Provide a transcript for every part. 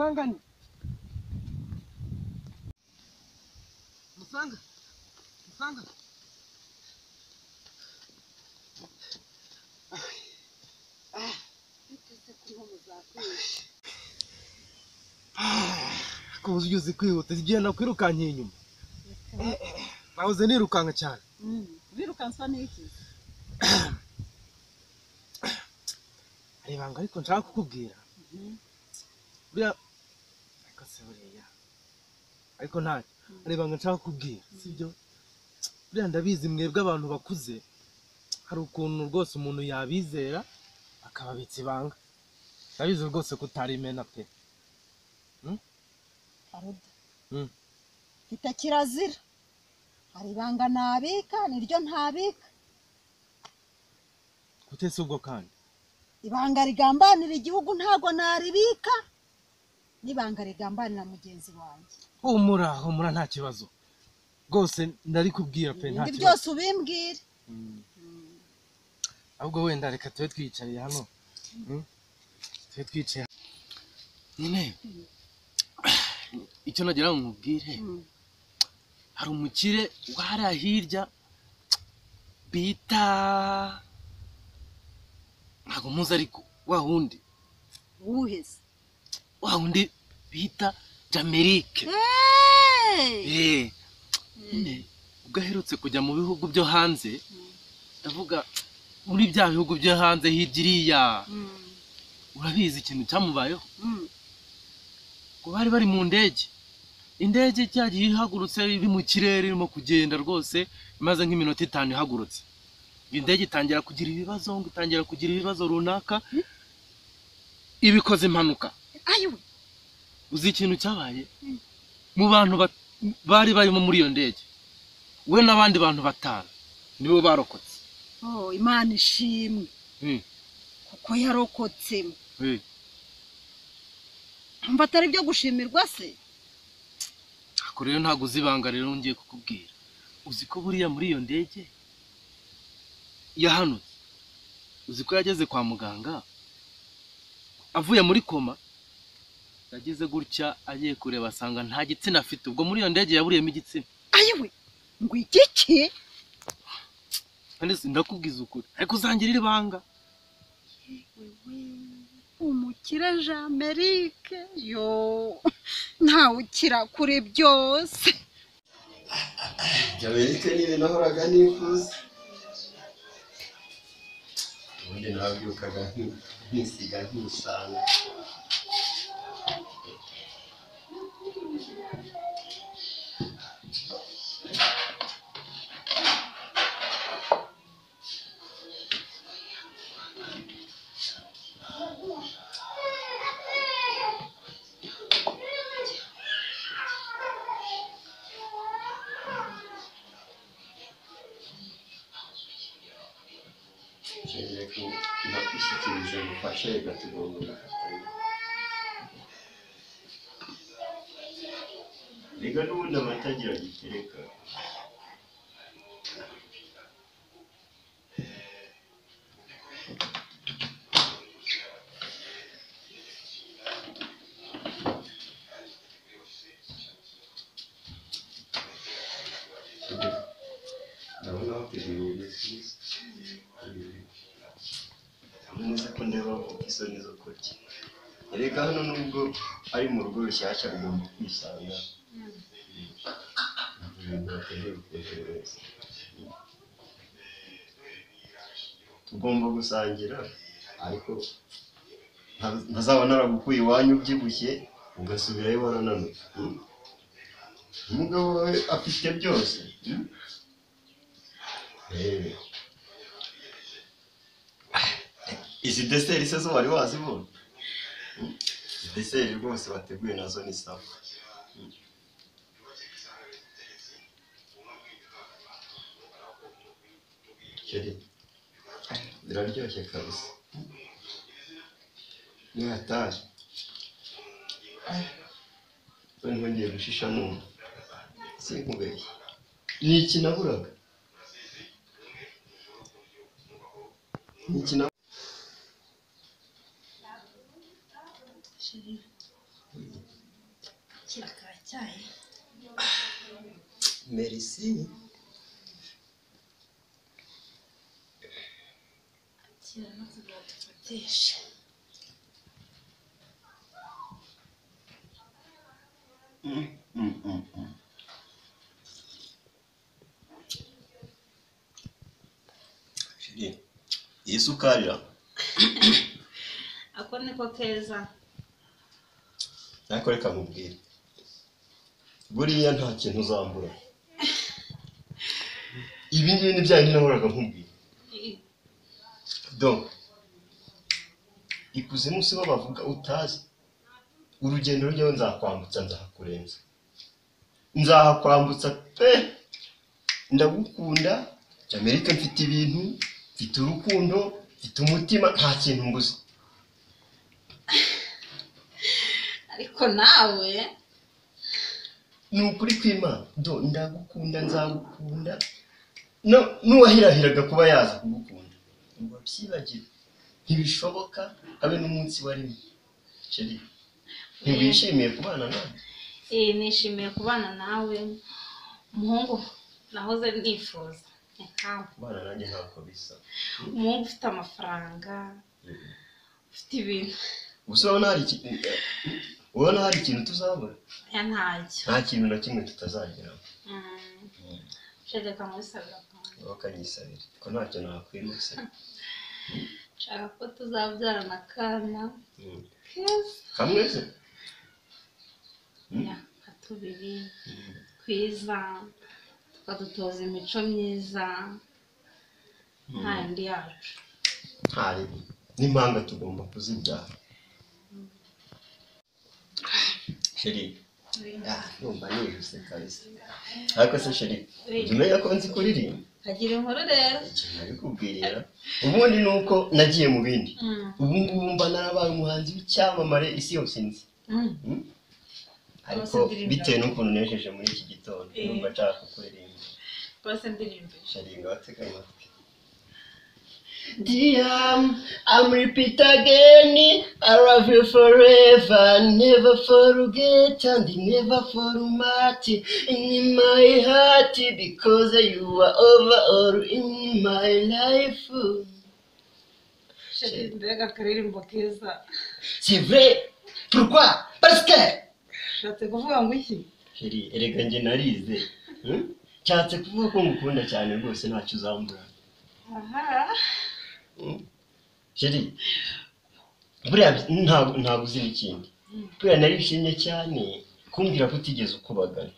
musangane musanga kubuze uzi kwihuta zigenda kwirukanye inyuma nahoze nirukanga cyane wirukansa n'iki aribanga ariko nshaka kukubwira buriya akaseburiya ariko ntacyo aribanga nshaka kukubwira sibyo buriya ndabizi mwebwe abantu bakuze hari ukuntu rwose umuntu yabizera akababitsa ibanga ndabizi rwose kutarimena pe aruda kita kirazira hari ibanga nabika niryo ntabika kutese ubwo kandi ibanga rigambanira igihugu ntago naribika nibanga rigambanira mugenzi wanjye humura nta kibazo rwose ndari kubwira pe nta kibazo ndi byose ubimbwire ahubwo wenda reka tube twicariye hano tube twicaye nyine icyo nagira ngo nkubwire hari umukire wahariya hirya bita ntabwo muzi ariko wa wundi bita Jamerike ubwo aherutse kujya mu bihugu byo hanze ndavuga muri bya bihugu byo hanze hirya iriya urabizi ikintu cyamubayeho ngo bari mu indege cyagiye ihagurutse iri mu kirere irimo kugenda rwose imaze nk'iminota 5 ihagurutse indege itangira kugira ibibazo runaka ibikoze impanuka uzi ikintu cyabaye mu bantu bari barimo muri iyo ndege we n'abandi bantu 5 nibo barokotse Imana ishimwe kuko yarokotse mba atari byo gushimirwa se ako rero ntago uzibanga rero ngiye kukubwira uzi ko buriya muri iyo ndege yahanutse uzi ko yageze kwa muganga avuye muri koma yageze gutya agiye kureba asanga nta gitsina afite ubwo muri iyo ndege yaburiyemo igitsina ayiwe ngo igiki kandi ndakubwiza ukuri ariko uzangirira ibanga umukire Jamerike yo ntawe ukira kuri byose Jamerike niwe nahoraga nifuza ubundi nabyukaga nkisiga nkisanga ndakushyikiriza gufasha reka tugomba reka n'ubundi amatagira gitereka ndabona wateguye neza neza ko ndeba isoni zo kurya reka hano nubwo ari mu rugo rushyashya ugomba kwisanga tugomba gusangira ariko ntazaba naragukuye iwanyu ubyibushye ugasubirayo warananutse umugabo wawe afite byose izi deseri se zo wari wazibona deseri rwose bateguye nazo ni sawa ziraryoshye kabisa ni hatari nongeye gushisha numva sinkubeshye ni iki naburaga ni iki Cyayi. Merci. Kira no tuzadufatisha. Shiri. Iyi sukarira. Ako niko keza. Ariko reka nkubwire. Buriya nta kintu uzambura. Ibi ngibi ni bya nahoraga nkubwira. Donc ikuzimu sibo bavuga utazi. Urugendo rujyaho nzakwambutsa nzahakurenza. Nzahakwambutsa pe. Ndagukunda. Amerika mfite ibintu, mfite urukundo, mfite umutima, nta kintu mbuze. Ariko nawe Nukuri kw'Imana. Ndagukunda nzagukunda. No nuwahirahiraga kuba yaza kugukunda. Ngo byibagire. Ntibishoboka habe n'umunsi warimo. Sheri. Ntibishimiye kubana nawe. nishimiye kubana nawe. Umuhungu nahoze nifuza. Kubana nanjye ntako bisa. Umuhungu ufite amafaranga. Ufite ibintu. Gusa ubona hari ikintu tuzabura. Ya ntacyo. Nta kintu na kimwe tutazageraho. Shaka musabira kandi. Bakanyisabira. Ko ntacyo nakwimuse. Shaka ko tuzabyarana kana. Kamwe se? Ya, katubiri. Kwiza. Tukadutoza imico myiza. Ntandi yacu. Hari n'impanga tugomba kuzibyara. Sheri. Numva nijuse kabisa. Ariko se Sheri, umenya ko nzi kuririmba? Kagira inkuru rero. Nari kubwirira. Ubundi nuko nagiye mu bindi. Ubu ngubu mba narabaye umuhanzi w'icyamamare isi yose nzi. Ariko bitewe n'ukuntu nejeje muri iki gitondo, numva nshaka kuririmba. Bose ndirimbe. Sheri ngatega amatwi. Dear, I'm repeat again, I love you forever, never forget and never format in my heart because you are over all in my life. Sheri mbega karirimbo keza. C'est vrai. Pourquoi? Parce que Shatse kuvuga ngo iki? Sheri, erega nge narize. Cyatse kuvuga ko ngukunda cyane rwose ntacyo uzambura. Aha. Sheri, buriya ntabwo uzi n'ikindi. Buriya narishimye cyane kumbwira ko utigeze ukubagana.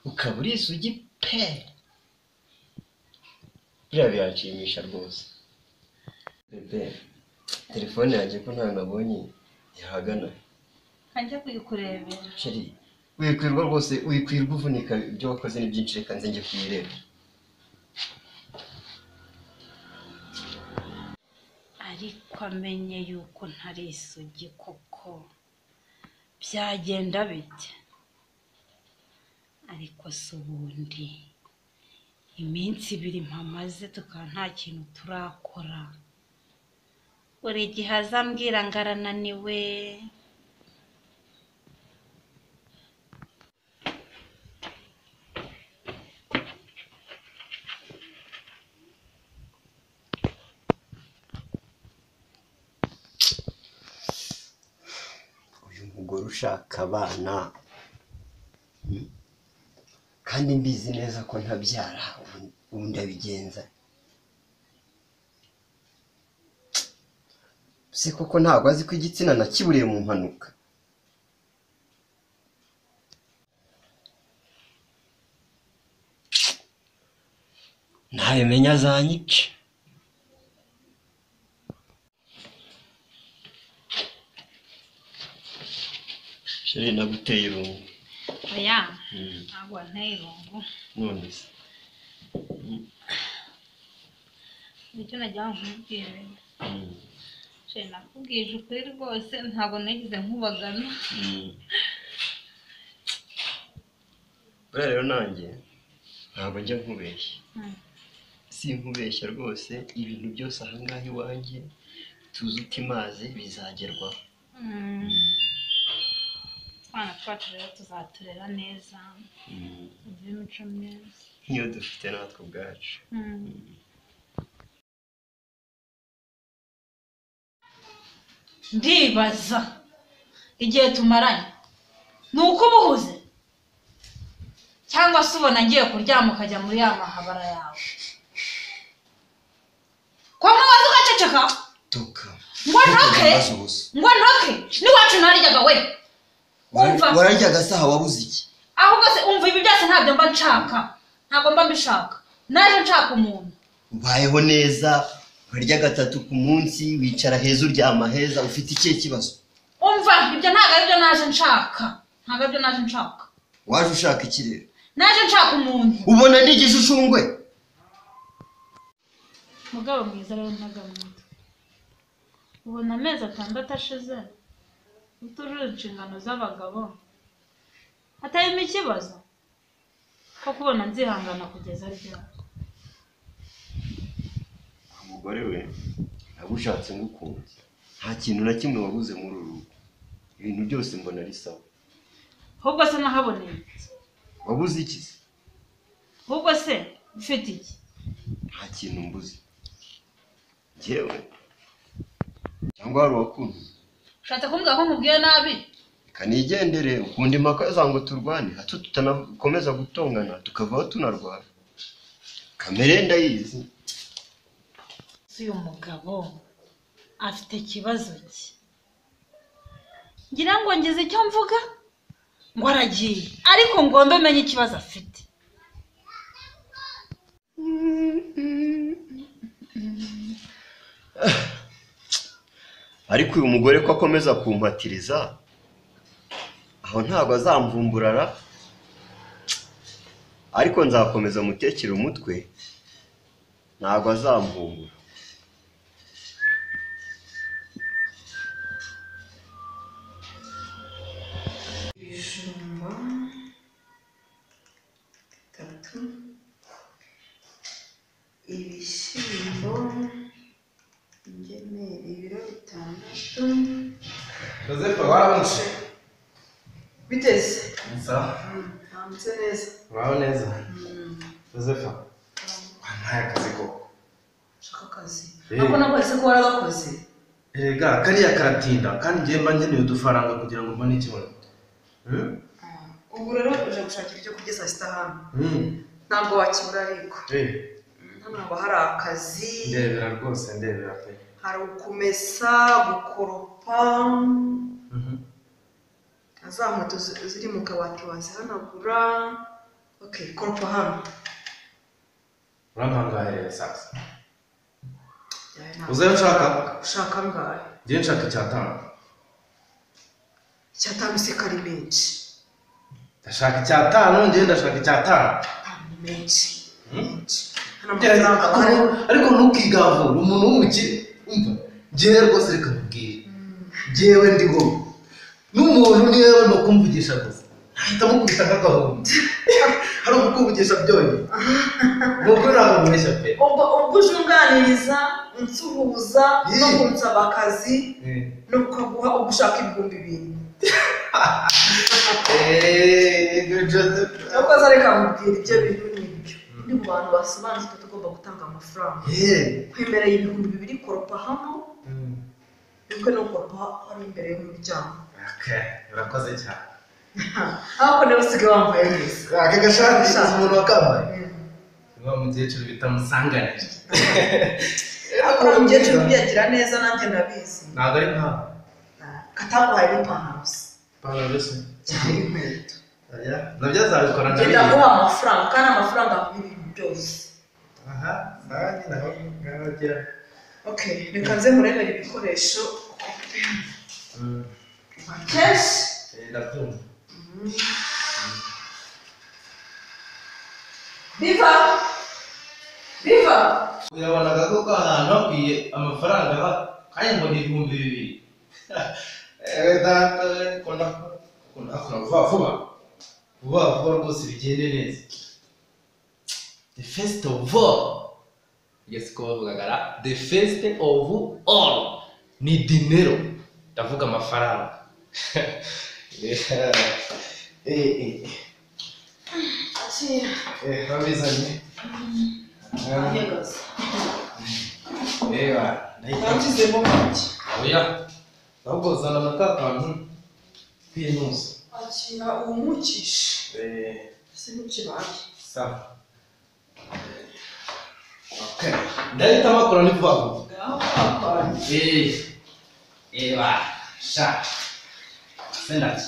Ukaba uri isugi pe. Buriya biranshimisha rwose. Bebe, telefone yanjye ko ntayo nabonye irahagana. Kanjya kuyikurebera. Sheri, wikwirwa rwose, wikwirwa uvunika ibyo wakoze ni byinshi reka nze njye kuyireba. Ariko amenye yuko ntari isugi koko. Byagenda bite? Ariko se ubundi iminsi 2 mpamaze tukaba nta kintu turakora. Buri gihe azambwira ngo arananiwe. Umugore ushaka abana kandi mbizi neza ko ntabyara ubu ndabigenza. Se koko ntabwo azi ko igitsina nakiburiye mu mpanuka. Ntabimenya azanyica. Sheri naguteye irungu. Oya. Ntabwo nteye irungu. None se. Nicyo najya nkubwira. Sheri nakubwije ukuri rwose ntabwo nagize nkubagana. Buriya rero nanjye ntabwo njya nkubeshya. Sinkubeshya rwose ibintu byose aha ngaha iwanjye tuzi utimaze bizagerwaho. utwana twacu rero tuzaturera neza tugire imico myiza niyo dufite natwe ubwacu. ndibaza igihe tumaranye ni uko ubuhuze cyangwa se ubona ngiye kuryama ukajya muri ya mahabara yawe kwa mwaza ugaceceka Toka. ngo ntoke n'iwacu naryaga we wararyaga saha wabuze iki? ahubwo se umva ibi byose ntabyo mba nshaka ntabwo mba mbishaka naje nshaka umuntu ubayeho neza urya 3 ku munsi wicara heza uryama heza ufite ikihe kibazo? umva ibyo ntabwo aribyo naje nshaka waje ushaka iki rero? naje nshaka umuntu ubona ndi igishushushungwe mugabo mwiza rero ntagamwe ubona amezi 6 ashize utujuje inshingano z'abagabo hatayimo ikibazo ko kubona nzihangana kugeza ryari. umugore we agushatse ngukunze nta kintu na kimwe wabuze muri uru ibintu byose mbona ari sawa. ahubwo se nahaboneye wabuze iki? ahubwo se ufite iki? nta kintu mbuze jewe cyangwa wari wakunze ushatse kumbwira ko nkubwiye nabi? kanigendere ukundi impaka zango turwane hato tutanakomeza gutongana tukavaho tunarwana kamere ndayizi. uyu mugabo afite ikibazo ki? ngira ngo ngize icyo mvuga ngo aragiye ariko ngombe menye ikibazo afite. ariko uyu mugore ko akomeza kumpatiriza aho ntabwo azamvumburara ariko nzakomeza mutekera umutwe ntabwo azamvumbura. ibijumba 3 ibishyimbo ingemeri ibiro 6. Joseph warabonse biteze sawa hamse neza waho neza Joseph wampaye akazi koko shaka akazi ntabwo nakwese ko waragakoze erega kariya karatinda kandi ngiye mba nkeneye udufaranga kugira ngo mbone ikibazo. ubu rero uje gushakira icyo kurya saa sita hano ntabwo wakibura ariko hano haba hari akazi ndebera rwose ndebera pe hari ukumesa gukoropa za nkweto ziri mu kabati wazihanagura. Okay, koropa hano urampangahereye sasa uzayo ushaka ngahe? ngiye nshaka 5 se kari menshi ndashaka 5 ngiye ndashaka 5 menshi ariko ntukigavure umuntu w'umukire umva ngiye rwose reka mubwire ngewe ndiho n'umuntu niwe no kumvugisha gusa ahitamo kubita nk'agahunda hari umukuvugisha byonyine nubwo ntabwo mweshya pe ubwo ujunganiriza unsuhuza no kunsaba akazi no kuguha ugushaka 2,000 Uko zareka mubwira ibyo bintu nibyo ndi mu bantu basobanutse tugomba gutanga amafaranga kwemereye 2,000 koropa hano nuko no koropa hari imbere y'umuryango. urakoze cyane ariko niba usigaye wambaye neza aka gashati umuntu wakambaye niba mukecuru bita musanganije ariko umukecuru ubiyagira neza nanjye nabizi ntabwo ari nkaho kataguhaye n'ipantaro se ipantaro se cyangwa inkweto nabyo azabikora ngenda guha amafaranga kandi amafaranga y'ibintu byose. aha nanjye naho ngagira okay reka nze murebere ibikoresho kenshi ndabyumva biva urabonaga ko ahantu hakwiye amafaranga kandi ngo ni 2,000 data kunda vuba rwose bigende neza. The first of all yes ko bavugagara the first of all ni dinero ndavuga amafaranga babizanye ahagaze reba nagizemo make oya ahubwo zana na ka kantu k'inusu akira uwumukishe ese ntukibaye sawa okay ndahita makora ni vuba eba sha senati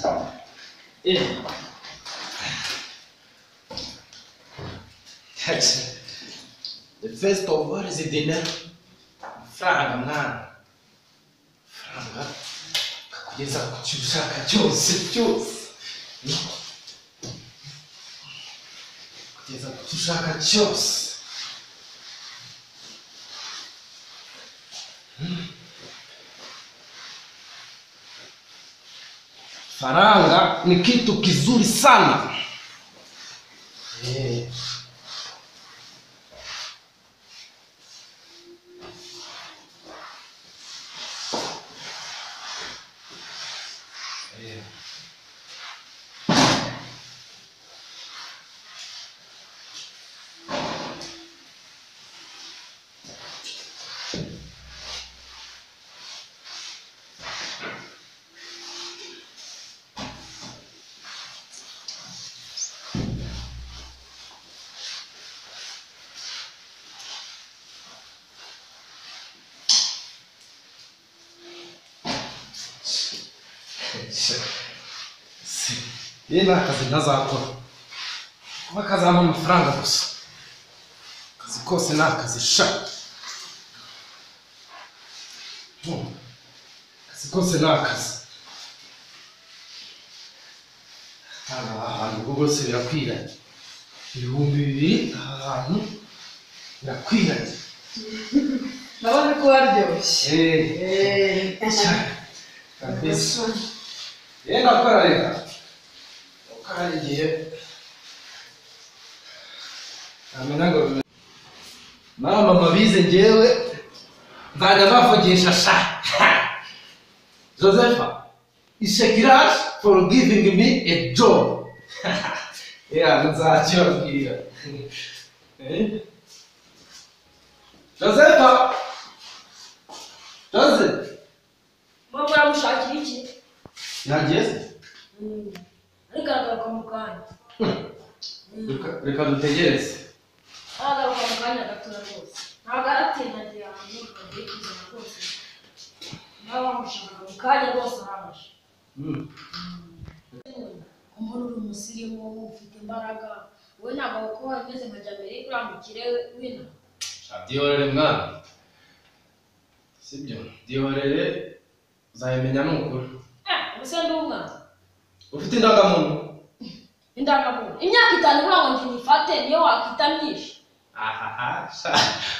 the first of all is the dinner franga mwana franga kakugeza ku cyo ushaka cyose kugeza ku cyo ushaka cyose faranga ni kitu kizuri sana. Ye na kazi ntazakora kuba kazampa amafaranga gusa akazi kose ni akazi sha akazi kose ni akazi ahantu rwose birakwiranye 2,000 ahantu birakwiranye ndabona ko waryoshye kabisa yenda gukora reka ukahari igihe amena ngo mama bize njyewe nzajya bavugisha sha Josepha ishekirash for giving me a job nzakibabwira Josepha Mama uramushakira iki? yageze Ariko aragaruka mu kanya. reka dutegereze Aragaruka mu kanya gatoya rwose. Ntabwo aratindagira ahantu kagiye kuzana rwose. Nawe wamushakaga mu kanya rwose araje. Umuntu uri umusirimu ufite imbaraga. Wowe ntabwo uko wameze nka Jamaica uramukire wina. Dihorere mwana sibyo dihorere uzayimenya nukuri Ubuse ndi umwana. ufite indangamuntu Indangamuntu. Imyaka 5 ntabwo nje nifate niyo wakita myinshi.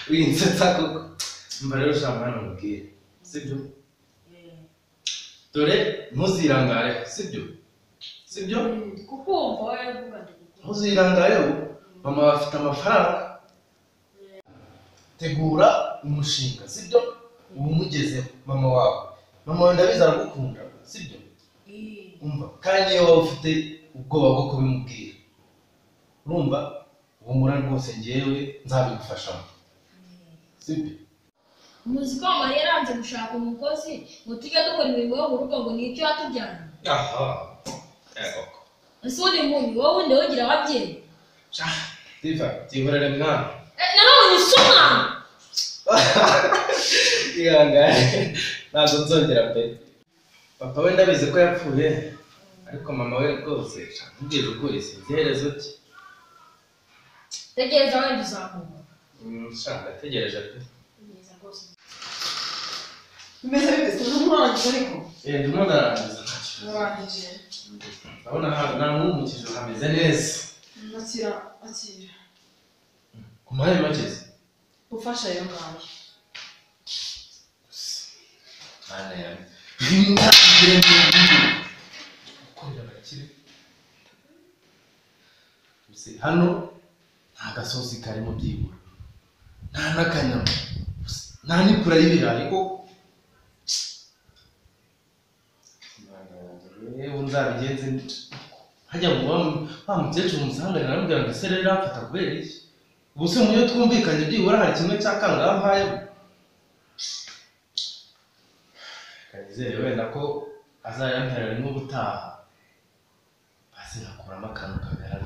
winsetsa koko mba rero ushaka mwana mubwire sibyo dore ntuzirangare sibyo Kukumva wowe uvuga ndi ntuzirangare mama bafite amafaranga tegura umushinga sibyo ubu mugezeho mama wawe ndabizi aragukunda sibyo umva kandi iyo ufite ubwoba bwo kubimubwira urumva humura rwose njyewe nzabigufashamo sibyo Muzi ko mama yaranze gushaka umukozi ngo tujye dukora imirimo yo mu rugo ngo nicyo yatujyana. Ego Ese uri munyu wowe nde wogira ababyeyi? Diva tihorere mwana Nanone isoma. ihangane ntabwo nzongera pe papa we ndabizi ko yapfuye ariko mama we rwose mbwira ukuri sinzi iherezo rye Tegereza wenda uzamuka. ndategereje pe Neza rwose. bimeze bite n'umurangije ariko ndimo ndarangiza ntacyo urangije ndabona nta n'umukije hameze neza akira ku mahari makeze ufasha ayo ngayo Mana yanjye ukorera abakire hano nta gasozi karimo byibura nta n'akanyama nta n'ipura y'ibirayi ko nzabigenze hajya ngo wa mukecuru umusanganira aramubwira ngo ese rero afata kubera iki ubu se muyo twumvikanye byibura hari kimwe cya kangahe mpaye kanizere wenda ko azayamperera n'ubutaha basi nakuramo akantu kagaragara